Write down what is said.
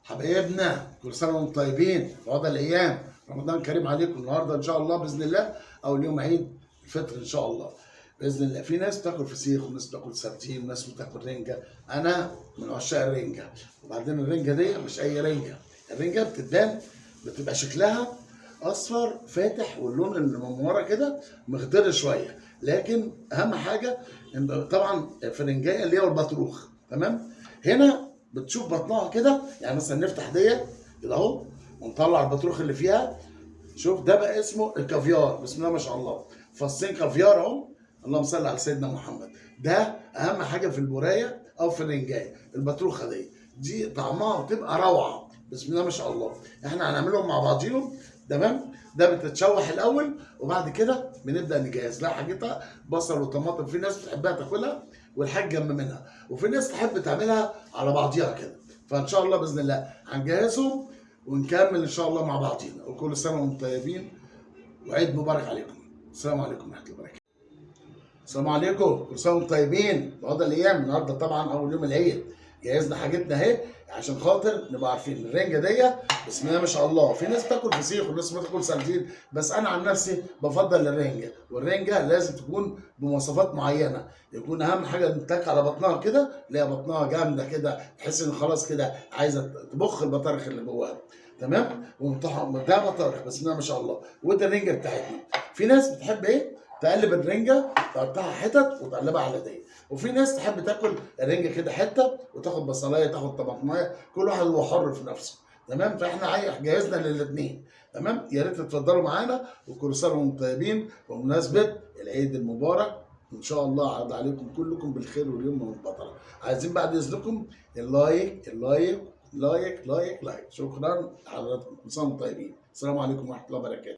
حبايبنا كل سنه وانتم طيبين. في هذا الايام رمضان كريم عليكم. النهارده ان شاء الله باذن الله اول يوم عيد الفطر ان شاء الله باذن الله. في ناس بتاكل فسيخ وناس بتاكل سردين وناس بتاكل رنجه. انا من عشاق الرنجه. وبعدين الرنجه دي مش اي رنجه، الرنجه بتبقى شكلها اصفر فاتح واللون اللي من ورا كده مخضر شويه، لكن اهم حاجه ان طبعا في الرنجايه اللي هي البطروخ. تمام. هنا بتشوف بطنها كده، يعني مثلا نفتح ديت كده اهو ونطلع البطروخ اللي فيها. شوف ده بقى اسمه الكافيار. بسم الله ما شاء الله، فصين كافيار اهو. اللهم صل على سيدنا محمد. ده اهم حاجه في البرايه او في الرنجايه، البطروخه دي طعمها بتبقى روعه. بسم الله ما شاء الله. احنا هنعملهم مع بعضيهم. تمام. ده بتتشوح الاول وبعد كده بنبدا نجهز لها حاجتها، بصل وطماطم. في ناس بتحبها تاكلها والحاج جنب منها، وفي ناس تحب تعملها على بعضيها كده. فان شاء الله باذن الله هنجهزهم ونكمل ان شاء الله مع بعضينا. وكل سنه وانتم طيبين وعيد مبارك عليكم. السلام عليكم ورحمه الله وبركاته. السلام عليكم، كل سنه وانتم طيبين. في هذا الايام النهارده طبعا اول يوم العيد، جهزنا حاجتنا اهي عشان خاطر نبقى عارفين الرنجه دي. بسم الله ما شاء الله. في ناس بتاكل فسيخ وناس بتاكل سردين، بس انا عن نفسي بفضل الرنجه. والرنجه لازم تكون بمواصفات معينه، يكون اهم حاجه نتك على بطنها كده، اللي هي بطنها جامده كده، تحس ان خلاص كده عايزه تبخ البطارخ اللي جواها. تمام. ده بطارخ بسم الله ما شاء الله. وده الرنجه بتاعتنا. في ناس بتحب ايه؟ تقلب الرنجه تقطعها حتت وتقلبها على دي، وفي ناس تحب تاكل الرنجه كده حته وتاخد بصلايه تاخد طماطمايه. كل واحد هو حر في نفسه. تمام. فاحنا جهزنا للاثنين. تمام. يا ريت تتفضلوا معانا وكل سنه وانتم طيبين بمناسبه العيد المبارك. ان شاء الله عاد عليكم كلكم بالخير واليمن والبطله. عايزين بعد اذنكم اللايك اللايك لايك لايك لايك. شكرا حضراتكم، كل سنه وانتم طيبين. السلام عليكم ورحمه الله وبركاته.